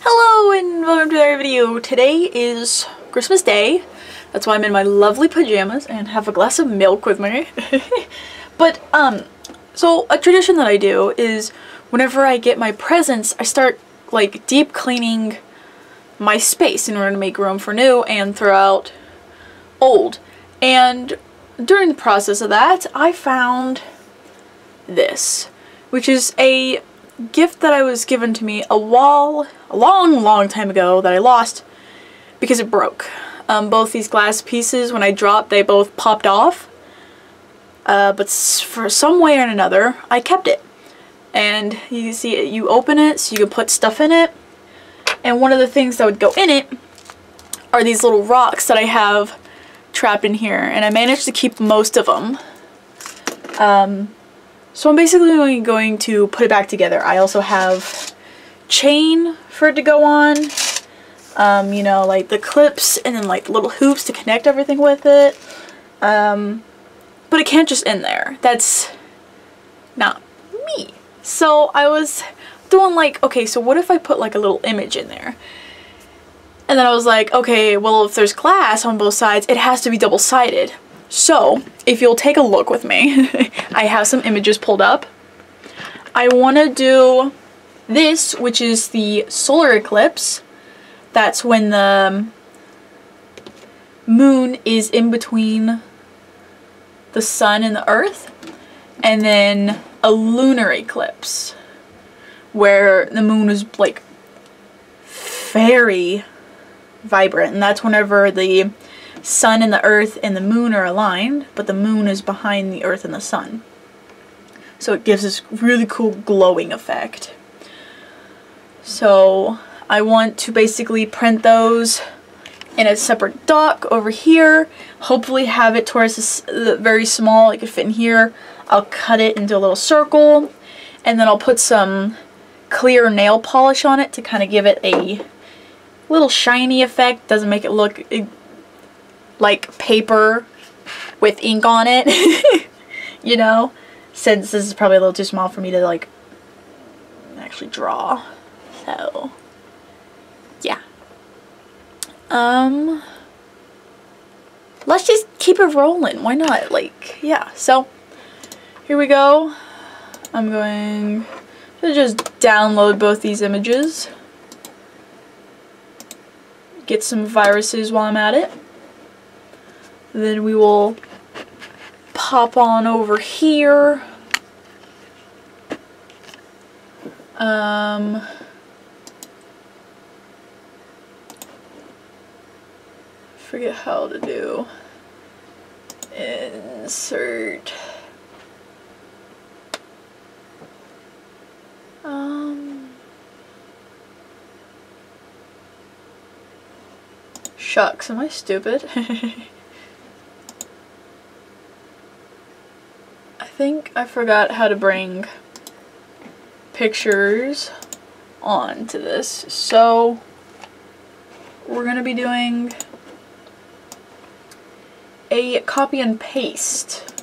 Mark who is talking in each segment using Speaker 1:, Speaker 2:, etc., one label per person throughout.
Speaker 1: Hello and welcome to another video. Today is Christmas Day. That's why I'm in my lovely pajamas and have a glass of milk with me. But so a tradition that I do is whenever I get my presents, I start like deep cleaning my space in order to make room for new and throw out old. And during the process of that, I found this, which is a gift that I was given to me a long time ago that I lost because it broke. Both these glass pieces, when I dropped, they both popped off. But for some way or another, I kept it. And you can see it, you open it so you can put stuff in it. And one of the things that would go in it are these little rocks that I have trapped in here. And I managed to keep most of them. So I'm basically going to put it back together. I also have chain for it to go on. You know, like the clips and then like little hoops to connect everything with it. But it can't just end there. That's not me. So I was doing like, okay, so what if I put like a little image in there? And then I was like, okay, well, if there's glass on both sides, it has to be double-sided. So, if you'll take a look with me, I have some images pulled up. I want to do this, which is the solar eclipse. That's when the moon is in between the sun and the earth. And then a lunar eclipse, where the moon is like very vibrant. And that's whenever the sun and the earth and the moon are aligned, but the moon is behind the earth and the sun. So it gives this really cool glowing effect. So I want to basically print those in a separate dock over here. Hopefully have it towards very small, it could fit in here. I'll cut it into a little circle, and then I'll put some clear nail polish on it to kind of give it a little shiny effect. Doesn't make it look like paper with ink on it, you know, since this is probably a little too small for me to like actually draw. So yeah, let's just keep it rolling. Why not? Like, yeah. So here we go. I'm going to just download both these images, get some viruses while I'm at it. Then we will pop on over here. Forget how to do. Insert. Shucks, am I stupid? I think I forgot how to bring pictures onto this, so we're gonna be doing a copy and paste.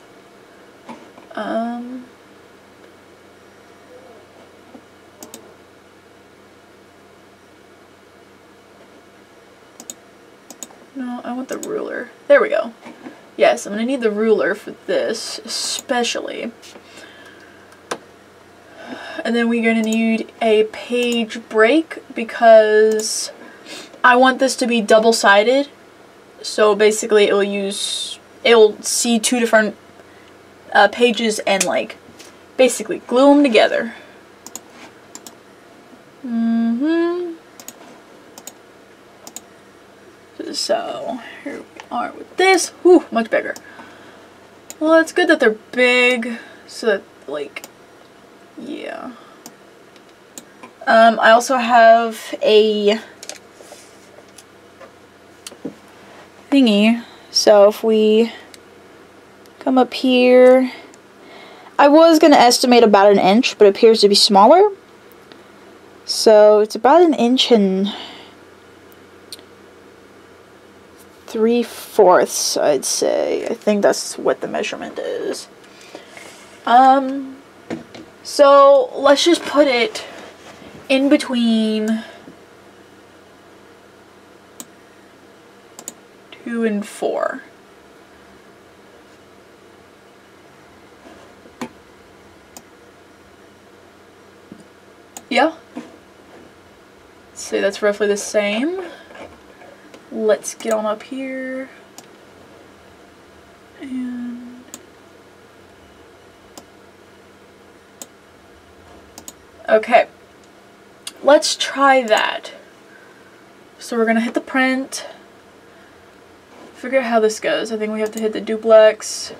Speaker 1: No, I want the ruler. There we go. Yes, I'm gonna need the ruler for this, especially. And then we're gonna need a page break because I want this to be double-sided. So basically it'll see two different pages and like basically glue them together. So here we are with this. Whew, much bigger. Well, it's good that they're big, so that, like, yeah. I also have a thingy, so if we come up here, I was going to estimate about 1 inch, but it appears to be smaller. So it's about 1 inch and 3/4, I'd say. I think that's what the measurement is. So let's just put it in between 2 and 4. Yeah. So that's roughly the same. Let's get on up here. And okay. Let's try that. So we're gonna hit the print. Figure out how this goes. I think we have to hit the duplex.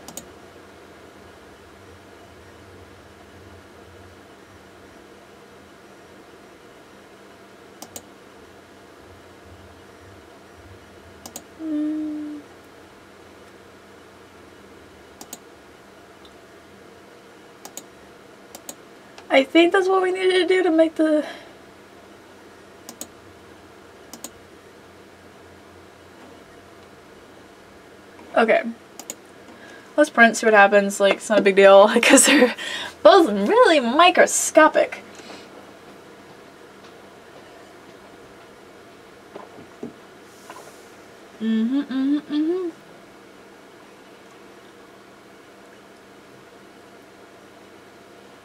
Speaker 1: I think that's what we needed to do to make the... Okay. Let's print, see what happens. Like, it's not a big deal because they're both really microscopic.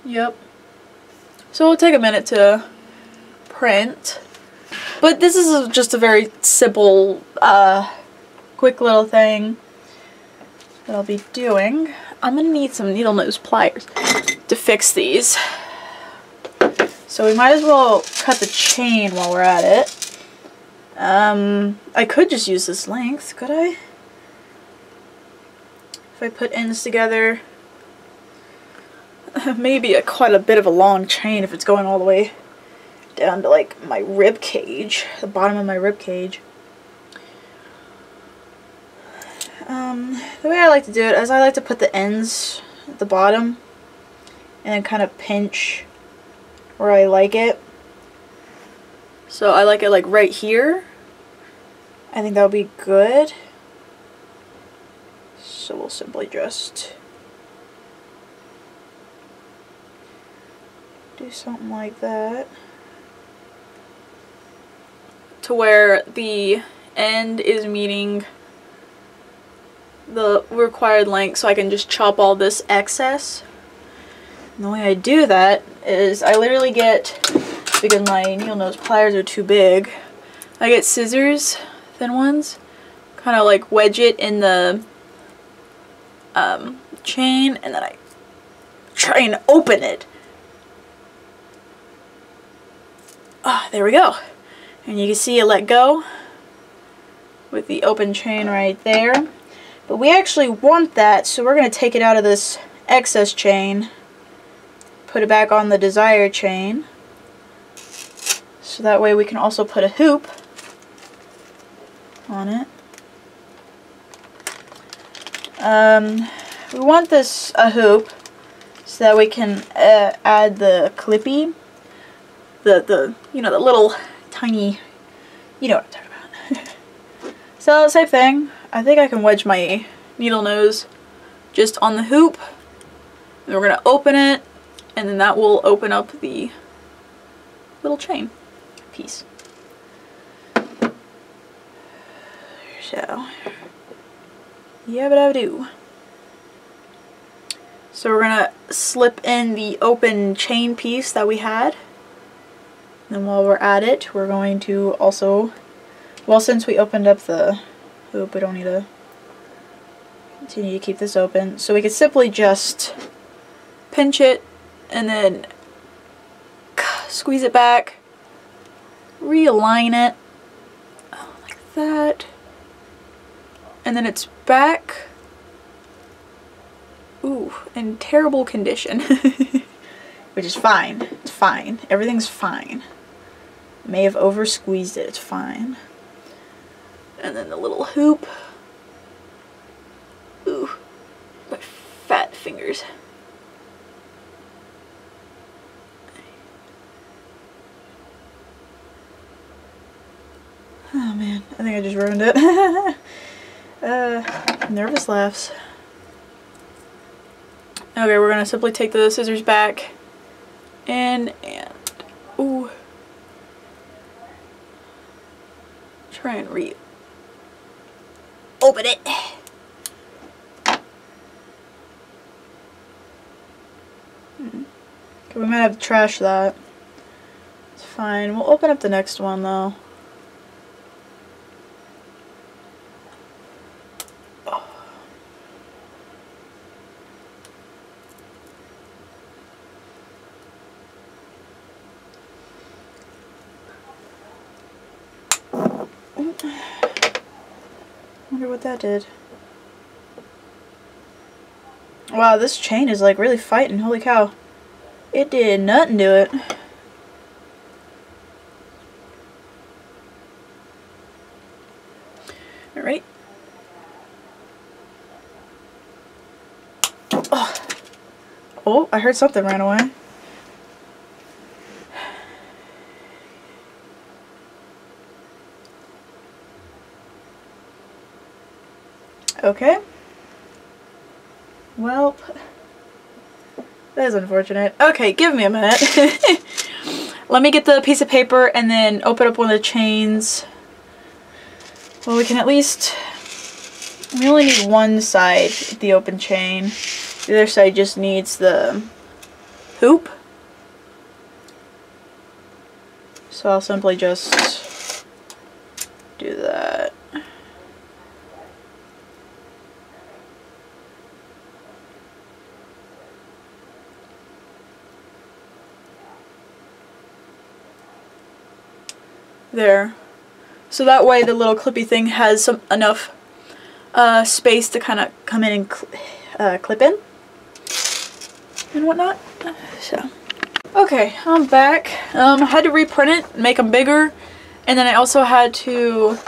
Speaker 1: Yep. So it'll take a minute to print. But this is just a very simple, quick little thing that I'll be doing. I'm gonna need some needle nose pliers to fix these. So we might as well cut the chain while we're at it. I could just use this length, could I? If I put ends together, maybe quite a bit of a long chain if it's going all the way down to like my rib cage, the bottom of my rib cage. The way I like to do it is I like to put the ends at the bottom and then kind of pinch where I like it. So I like it like right here. I think that would be good. So we'll simply just do something like that to where the end is meeting the required length, so I can just chop all this excess. And the way I do that is I literally get, because my needle nose pliers are too big, I get scissors, thin ones, kind of like wedge it in the chain, and then I try and open it. Ah, there we go. And you can see it let go with the open chain right there. But we actually want that, so we're going to take it out of this excess chain, put it back on the desired chain, so that way we can also put a hoop on it. We want this a hoop so that we can add the clippy, the you know, the little tiny, you know what I'm talking about. So same thing. I think I can wedge my needle nose just on the hoop, and we're gonna open it, and then that will open up the little chain piece. So, yabba-dabba-doo. So we're gonna slip in the open chain piece that we had. And while we're at it, we're going to also, well, since we opened up the hoop, we don't need to continue to keep this open. So we can simply just pinch it and then squeeze it back, realign it like that, and then it's back. Ooh, in terrible condition. Which is fine. It's fine. Everything's fine. May have over squeezed it. It's fine. And then the little hoop. Ooh, my fat fingers. Oh man, I think I just ruined it. Nervous laughs. Okay, we're gonna simply take the scissors back in and ooh, try and open it. We might have to trash that. It's fine. We'll open up the next one though. Wonder what that did. Wow, this chain is like really fighting. Holy cow. It did nothing to it. Alright. Oh, I heard something ran away. Okay. Well, that is unfortunate. Okay, give me a minute. Let me get the piece of paper and then open up one of the chains. Well, we can at least... We only need one side of the open chain. The other side just needs the hoop. So I'll simply just do that. There. So that way the little clippy thing has enough space to kind of come in and clip in and whatnot. So, okay, I'm back. I had to reprint it, make them bigger, and then I also had to,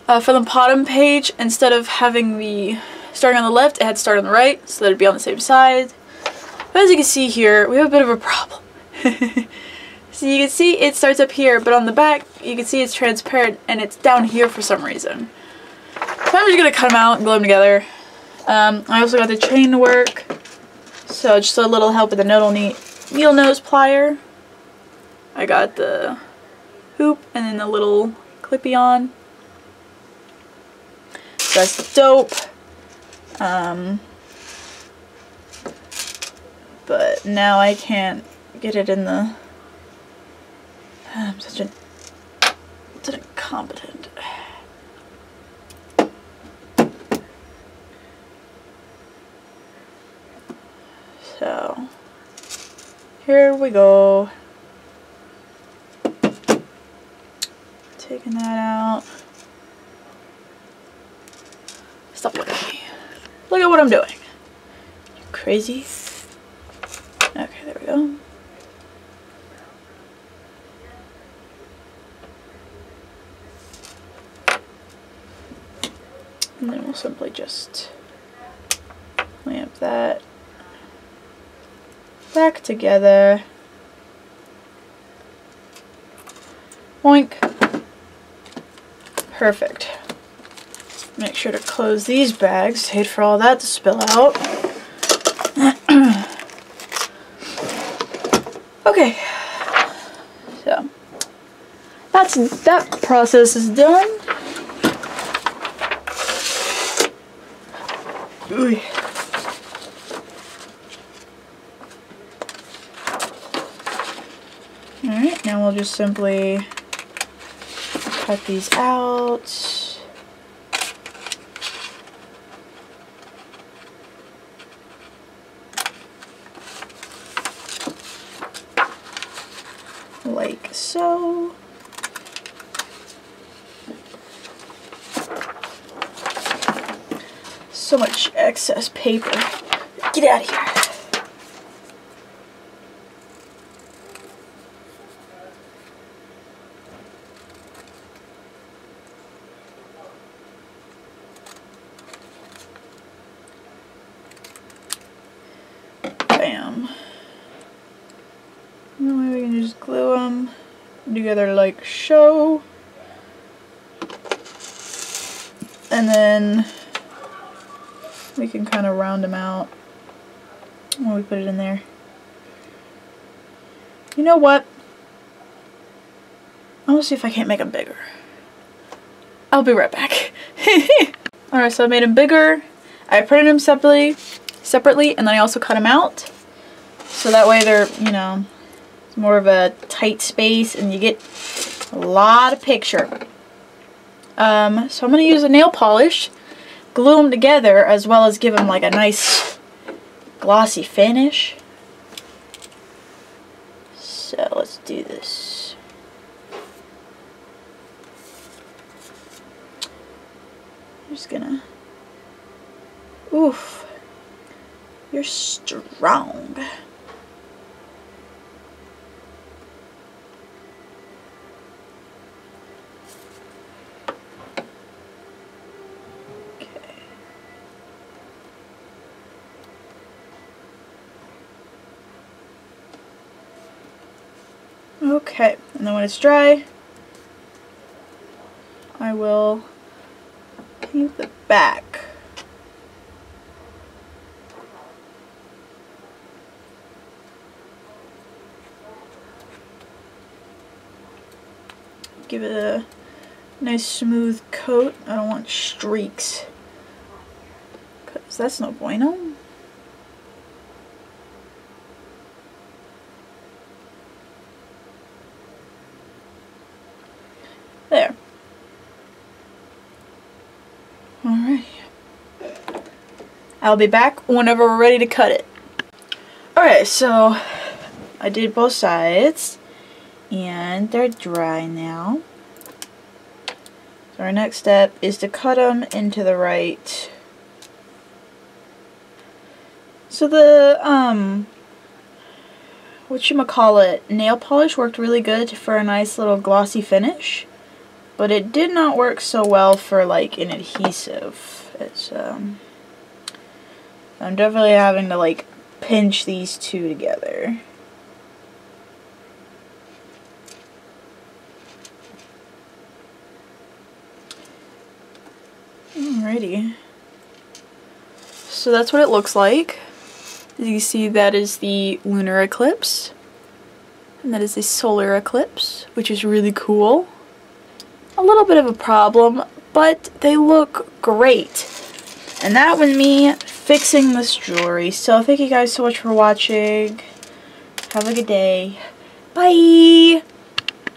Speaker 1: for the bottom page, instead of having the starting on the left, it had to start on the right, so that it'd be on the same side. But as you can see here, we have a bit of a problem. So you can see it starts up here, but on the back, you can see it's transparent, and it's down here for some reason. So I'm just going to cut them out and glue them together. I also got the chain to work, so just a little help with the needle nose plier. I got the hoop and then the little clippy on. So that's dope. But now I can't get it in the... I'm such an incompetent. So, here we go. Taking that out. Stop looking at me. Look at what I'm doing. You crazy? Okay, there we go. And then we'll simply just clamp that back together. Boink. Perfect. Make sure to close these bags. Hate for all that to spill out. Okay. So that process is done. Ooh. Alright, now we'll just simply cut these out. Like so. So much excess paper. Get out of here. Bam. And we can just glue them together like so. And then we can kind of round them out when we put it in there. You know what? I want to see if I can't make them bigger. I'll be right back. Alright, so I made them bigger. I printed them separately, and then I also cut them out. So that way they're, you know, it's more of a tight space and you get a lot of picture. So I'm going to use a nail polish, glue them together, as well as give them like a nice glossy finish. So let's do this. I'm just gonna... Oof. You're strong. Okay, and then when it's dry, I will paint the back. Give it a nice smooth coat. I don't want streaks, because that's no bueno. There. Alright. I'll be back whenever we're ready to cut it. Alright, so I did both sides and they're dry now. So our next step is to cut them into the right. So the whatchamacallit, nail polish worked really good for a nice little glossy finish. But it did not work so well for like an adhesive. It's I'm definitely having to like pinch these two together. Alrighty. So that's what it looks like. As you see, that is the lunar eclipse. And that is the solar eclipse, which is really cool. A little bit of a problem, but they look great. And that was me fixing this jewelry. So thank you guys so much for watching. Have a good day. Bye!